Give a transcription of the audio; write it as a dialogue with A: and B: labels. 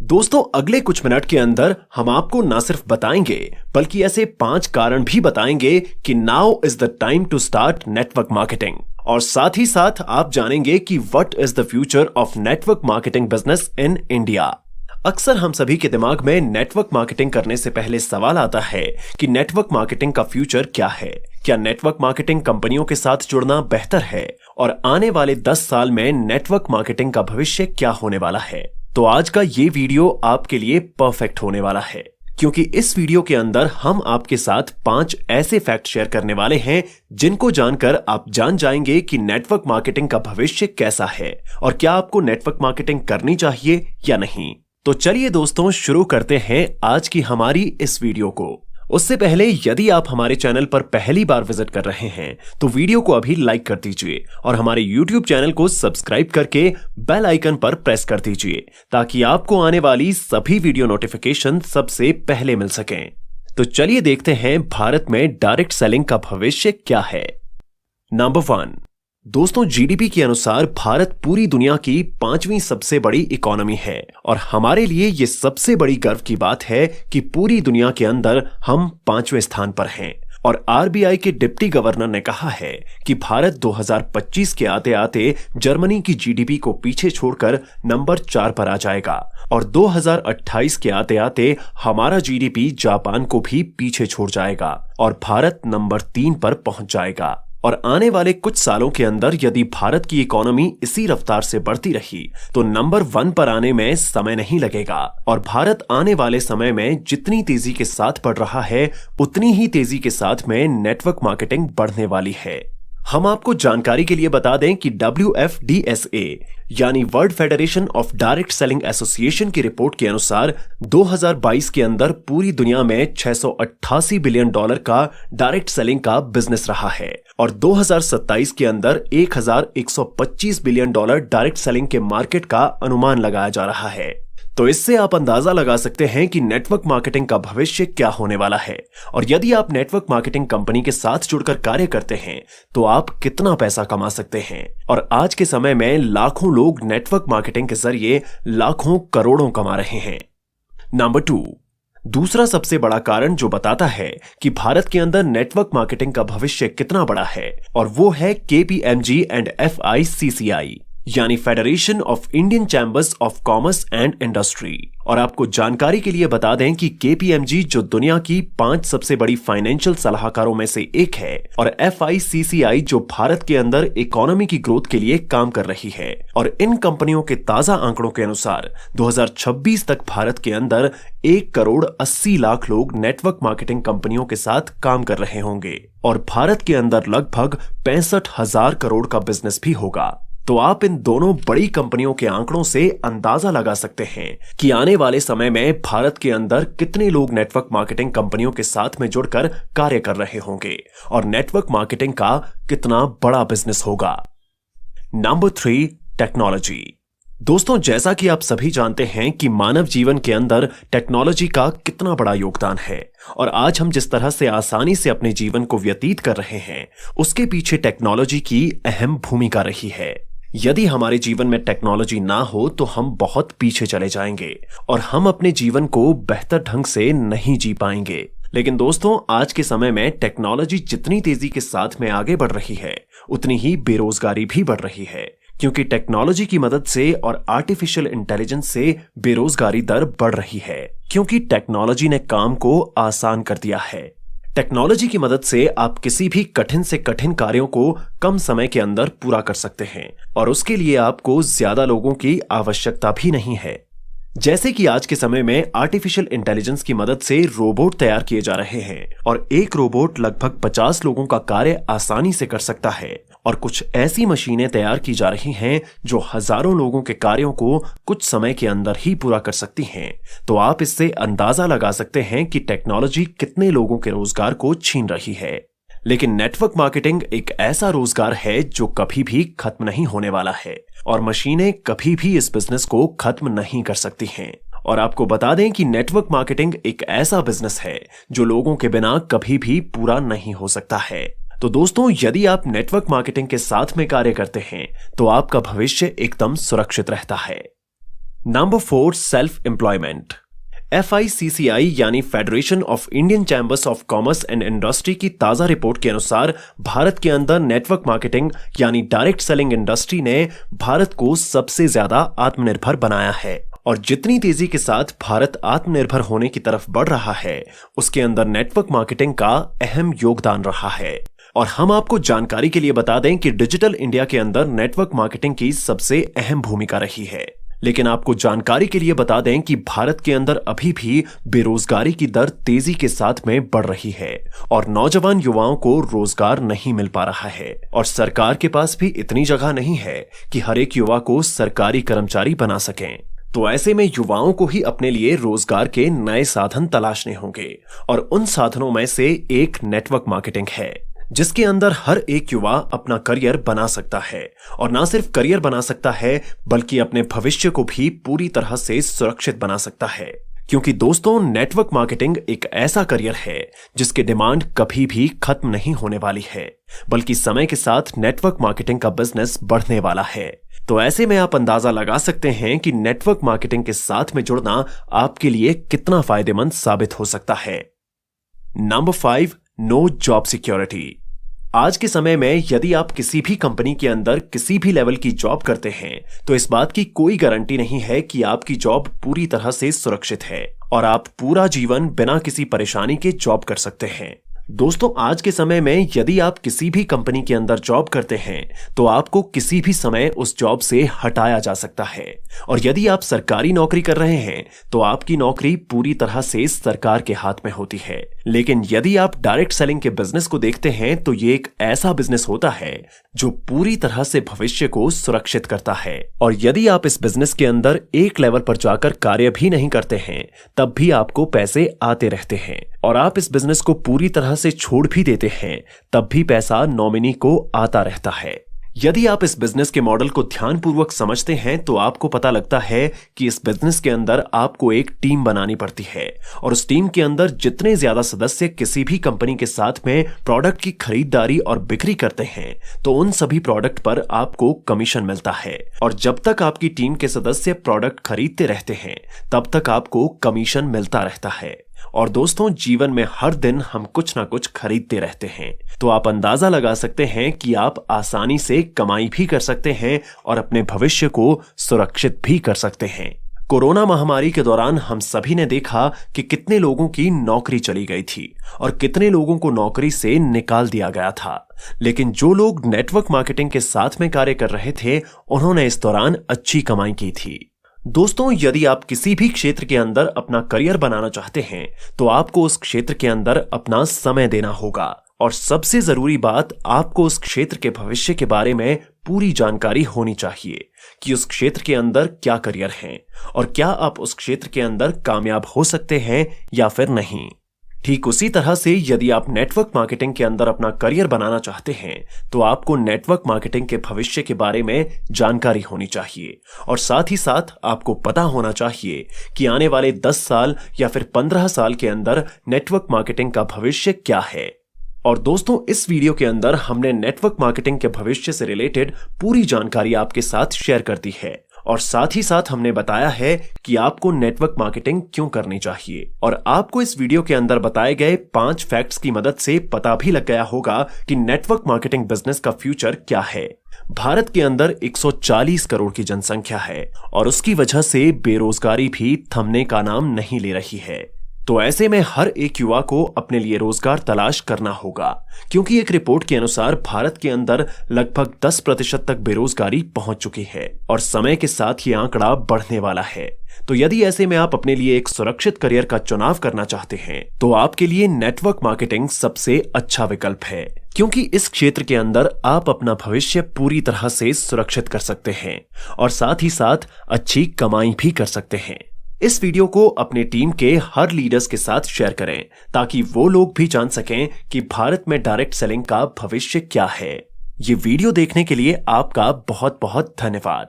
A: दोस्तों अगले कुछ मिनट के अंदर हम आपको ना सिर्फ बताएंगे बल्कि ऐसे 5 कारण भी बताएंगे कि now is the time to start network marketing. और साथ ही साथ आप जानेंगे कि what is the future of network marketing business in India. अक्सर हम सभी के दिमाग में नेटवर्क मार्केटिंग करने से पहले सवाल आता है कि नेटवर्क मार्केटिंग का फ्यूचर क्या है। क्या नेटवर्क मार्केटिंग कंपनियों के साथ जुड़ना बेहतर है और आने वाले 10 साल में नेटवर्क मार्केटिंग का भविष्य क्या होने वाला है। तो आज का ये वीडियो आपके लिए परफेक्ट होने वाला है, क्योंकि इस वीडियो के अंदर हम आपके साथ 5 ऐसे फैक्ट शेयर करने वाले हैं जिनको जानकर आप जान जाएंगे कि नेटवर्क मार्केटिंग का भविष्य कैसा है और क्या आपको नेटवर्क मार्केटिंग करनी चाहिए या नहीं। तो चलिए दोस्तों शुरू करते हैं आज की हमारी इस वीडियो को। उससे पहले यदि आप हमारे चैनल पर पहली बार विजिट कर रहे हैं तो वीडियो को अभी लाइक कर दीजिए और हमारे YouTube चैनल को सब्सक्राइब करके बेल आइकन पर प्रेस कर दीजिए ताकि आपको आने वाली सभी वीडियो नोटिफिकेशन सबसे पहले मिल सकें। तो चलिए देखते हैं भारत में डायरेक्ट सेलिंग का भविष्य क्या है। नंबर 1, दोस्तों जीडीपी के अनुसार भारत पूरी दुनिया की 5वीं सबसे बड़ी इकोनॉमी है और हमारे लिए यह सबसे बड़ी गर्व की बात है कि पूरी दुनिया के अंदर हम 5वें स्थान पर हैं। और आरबीआई के डिप्टी गवर्नर ने कहा है कि भारत 2025 के आते आते जर्मनी की जीडीपी को पीछे छोड़कर नंबर 4 पर आ जाएगा और 2028 के आते आते हमारा जीडीपी जापान को भी पीछे छोड़ जाएगा और भारत नंबर 3 पर पहुंच जाएगा। और आने वाले कुछ सालों के अंदर यदि भारत की इकोनॉमी इसी रफ्तार से बढ़ती रही तो नंबर 1 पर आने में समय नहीं लगेगा और भारत आने वाले समय में जितनी तेजी के साथ बढ़ रहा है उतनी ही तेजी के साथ में नेटवर्क मार्केटिंग बढ़ने वाली है। हम आपको जानकारी के लिए बता दें कि WFDSA यानी world federation of direct selling association की रिपोर्ट के अनुसार 2022 के अंदर पूरी दुनिया में $688 बिलियन का डायरेक्ट सेलिंग का बिजनेस रहा है और 2027 के अंदर $1125 बिलियन डायरेक्ट सेलिंग के मार्केट का अनुमान लगाया जा रहा है। तो इससे आप अंदाजा लगा सकते हैं कि नेटवर्क मार्केटिंग का भविष्य क्या होने वाला है और यदि आप नेटवर्क मार्केटिंग कंपनी के साथ जुड़कर कार्य करते हैं तो आप कितना पैसा कमा सकते हैं। और आज के समय में लाखों लोग नेटवर्क मार्केटिंग के जरिए लाखों करोड़ों कमा रहे हैं। नंबर 2, दूसरा सबसे बड़ा कारण जो बताता है कि भारत के अंदर नेटवर्क मार्केटिंग का भविष्य कितना बड़ा है और वो है KPMG एंड FICCI यानी federation of Indian chambers of commerce and industry. और आपको जानकारी के लिए बता दें कि KPMG जो दुनिया की 5 सबसे बड़ी फाइनेंशियल सलाहकारों में से एक है और FICCI जो भारत के अंदर इकोनॉमी की ग्रोथ के लिए काम कर रही है। और इन कंपनियों के ताजा आंकड़ों के अनुसार 2026 तक भारत के अंदर 1,80,00,000 लोग नेटवर्क मार्केटिंग कंपनियों के साथ काम कर रहे होंगे और भारत के अंदर लगभग 65,000 करोड़ का बिजनेस भी होगा। तो आप इन दोनों बड़ी कंपनियों के आंकड़ों से अंदाजा लगा सकते हैं कि आने वाले समय में भारत के अंदर कितने लोग नेटवर्क मार्केटिंग कंपनियों के साथ में जुड़कर कार्य कर रहे होंगे और नेटवर्क मार्केटिंग का कितना बड़ा बिजनेस होगा। Number 3, technology. दोस्तों जैसा कि आप सभी जानते हैं कि मानव जीवन के अंदर टेक्नोलॉजी का कितना बड़ा योगदान है और आज हम जिस तरह से आसानी से अपने जीवन को व्यतीत कर रहे हैं उसके पीछे टेक्नोलॉजी की अहम भूमिका रही है। यदि हमारे जीवन में टेक्नोलॉजी ना हो तो हम बहुत पीछे चले जाएंगे और हम अपने जीवन को बेहतर ढंग से नहीं जी पाएंगे। लेकिन दोस्तों आज के समय में टेक्नोलॉजी जितनी तेजी के साथ में आगे बढ़ रही है उतनी ही बेरोजगारी भी बढ़ रही है, क्योंकि टेक्नोलॉजी की मदद से और आर्टिफिशियल इंटेलिजेंस से बेरोजगारी दर बढ़ रही है, क्योंकि टेक्नोलॉजी ने काम को आसान कर दिया है। टेक्नोलॉजी की मदद से आप किसी भी कठिन से कठिन कार्यों को कम समय के अंदर पूरा कर सकते हैं और उसके लिए आपको ज्यादा लोगों की आवश्यकता भी नहीं है। जैसे कि आज के समय में आर्टिफिशियल इंटेलिजेंस की मदद से रोबोट तैयार किए जा रहे हैं और एक रोबोट लगभग 50 लोगों का कार्य आसानी से कर सकता है और कुछ ऐसी मशीनें तैयार की जा रही हैं जो हजारों लोगों के कार्यों को कुछ समय के अंदर ही पूरा कर सकती हैं। तो आप इससे अंदाजा लगा सकते हैं कि टेक्नोलॉजी कितने लोगों के रोजगार को छीन रही है। लेकिन नेटवर्क मार्केटिंग एक ऐसा रोजगार है जो कभी भी खत्म नहीं होने वाला है और मशीनें कभी भी इस बिजनेस को खत्म नहीं कर सकती हैं। और आपको बता दें कि नेटवर्क मार्केटिंग एक ऐसा बिजनेस है जो लोगों के बिना कभी भी पूरा नहीं हो सकता है। तो दोस्तों यदि आप नेटवर्क मार्केटिंग के साथ में कार्य करते हैं तो आपका भविष्य एकदम सुरक्षित रहता है। Number 4, self employment. FICCI यानी federation of Indian chambers of commerce and industry की ताजा रिपोर्ट के अनुसार भारत के अंदर नेटवर्क मार्केटिंग यानी डायरेक्ट सेलिंग इंडस्ट्री ने भारत को सबसे ज्यादा आत्मनिर्भर बनाया है। और जितनी तेजी के साथ भारत आत्मनिर्भर होने की तरफ बढ़ रहा है, उसके अंदर नेटवर्क मार्केटिंग का अहम योगदान रहा है। और हम आपको जानकारी के लिए बता दें कि डिजिटल इंडिया के अंदर नेटवर्क मार्केटिंग की सबसे अहम भूमिका रही है। लेकिन आपको जानकारी के लिए बता दें कि भारत के अंदर अभी भी बेरोजगारी की दर तेजी के साथ में बढ़ रही है और नौजवान युवाओं को रोजगार नहीं मिल पा रहा है। और सरकार के पास भी इतनी जगह नहीं है कि हर एक युवा को सरकारी कर्मचारी बना सकें। तो ऐसे में युवाओं को ही अपने लिए रोजगार के नए साधन तलाशने होंगे और उन साधनों में से एक नेटवर्क मार्केटिंग है, जिसके अंदर हर एक युवा अपना करियर बना सकता है। और ना सिर्फ करियर बना सकता है, बल्कि अपने भविष्य को भी पूरी तरह से सुरक्षित बना सकता है। क्योंकि दोस्तों, नेटवर्क मार्केटिंग एक ऐसा करियर है जिसकी डिमांड कभी भी खत्म नहीं होने वाली है, बल्कि समय के साथ नेटवर्क मार्केटिंग का बिजनेस बढ़ने वाला है। तो ऐसे में आप अंदाजा लगा सकते हैं कि नेटवर्क मार्केटिंग के साथ में जुड़ना आपके लिए कितना फायदेमंद साबित हो सकता है। Number 5, no job security. आज के समय में यदि आप किसी भी कंपनी के अंदर किसी भी लेवल की जॉब करते हैं, तो इस बात की कोई गारंटी नहीं है कि आपकी जॉब पूरी तरह से सुरक्षित है और आप पूरा जीवन बिना किसी परेशानी के जॉब कर सकते हैं। दोस्तों, आज के समय में यदि आप किसी भी कंपनी के अंदर जॉब करते हैं, तो आपको किसी भी समय उस जॉब से हटाया जा सकता है। और यदि आप सरकारी नौकरी कर रहे हैं, तो आपकी नौकरी पूरी तरह से सरकार के हाथ में होती है। लेकिन यदि आप डायरेक्ट सेलिंग के बिजनेस को देखते हैं, तो ये एक ऐसा बिजनेस होता है जो पूरी तरह से भविष्य को सुरक्षित करता है। और यदि आप इस बिजनेस के अंदर एक लेवल पर जाकर कार्य भी नहीं करते हैं, तब भी आपको पैसे आते रहते हैं। और आप इस बिजनेस को पूरी तरह से छोड़ भी देते हैं, तब भी पैसा नॉमिनी को आता रहता है। यदि आप इस बिजनेस के मॉडल को ध्यानपूर्वक समझते हैं, तो आपको पता लगता है कि इस बिजनेस के अंदर आपको एक टीम बनानी पड़ती है और उस टीम के अंदर जितने ज्यादा सदस्य किसी भी कंपनी के साथ में प्रोडक्ट की खरीदारी और बिक्री करते हैं, तो उन सभी प्रोडक्ट पर आपको कमीशन मिलता है। और जब तक आपकी टीम के सदस्य प्रोडक्ट खरीदते रहते हैं, तब तक आपको कमीशन मिलता रहता है। और दोस्तों, जीवन में हर दिन हम कुछ ना कुछ खरीदते रहते हैं, तो आप अंदाजा लगा सकते हैं कि आप आसानी से कमाई भी कर सकते हैं और अपने भविष्य को सुरक्षित भी कर सकते हैं। कोरोना महामारी के दौरान हम सभी ने देखा कि कितने लोगों की नौकरी चली गई थी और कितने लोगों को नौकरी से निकाल दिया गया था। लेकिन जो लोग नेटवर्क मार्केटिंग के साथ में कार्य कर रहे थे, उन्होंने इस दौरान अच्छी कमाई की थी। दोस्तों, यदि आप किसी भी क्षेत्र के अंदर अपना करियर बनाना चाहते हैं, तो आपको उस क्षेत्र के अंदर अपना समय देना होगा। और सबसे जरूरी बात, आपको उस क्षेत्र के भविष्य के बारे में पूरी जानकारी होनी चाहिए कि उस क्षेत्र के अंदर क्या करियर है और क्या आप उस क्षेत्र के अंदर कामयाब हो सकते हैं या फिर नहीं। ठीक उसी तरह से यदि आप नेटवर्क मार्केटिंग के अंदर अपना करियर बनाना चाहते हैं, तो आपको नेटवर्क मार्केटिंग के भविष्य के बारे में जानकारी होनी चाहिए और साथ ही साथ आपको पता होना चाहिए कि आने वाले 10 साल या फिर 15 साल के अंदर नेटवर्क मार्केटिंग का भविष्य क्या है। और दोस्तों, इस वीडियो के अंदर हमने नेटवर्क मार्केटिंग के भविष्य से रिलेटेड पूरी जानकारी आपके साथ शेयर कर दी है और साथ ही साथ हमने बताया है कि आपको नेटवर्क मार्केटिंग क्यों करनी चाहिए। और आपको इस वीडियो के अंदर बताए गए 5 फैक्ट्स की मदद से पता भी लग गया होगा कि नेटवर्क मार्केटिंग बिजनेस का फ्यूचर क्या है। भारत के अंदर 140 करोड़ की जनसंख्या है और उसकी वजह से बेरोजगारी भी थमने का नाम नहीं ले रही है। तो ऐसे में हर एक युवा को अपने लिए रोजगार तलाश करना होगा, क्योंकि एक रिपोर्ट के अनुसार भारत के अंदर लगभग 10% तक बेरोजगारी पहुंच चुकी है और समय के साथ ये आंकड़ा बढ़ने वाला है। तो यदि ऐसे में आप अपने लिए एक सुरक्षित करियर का चुनाव करना चाहते हैं, तो आपके लिए नेटवर्क मार्केटिंग सबसे अच्छा विकल्प है, क्योंकि इस क्षेत्र के अंदर आप अपना भविष्य पूरी तरह से सुरक्षित कर सकते हैं और साथ ही साथ अच्छी कमाई भी कर सकते हैं। इस वीडियो को अपने टीम के हर लीडर्स के साथ शेयर करें, ताकि वो लोग भी जान सकें कि भारत में डायरेक्ट सेलिंग का भविष्य क्या है। ये वीडियो देखने के लिए आपका बहुत बहुत धन्यवाद।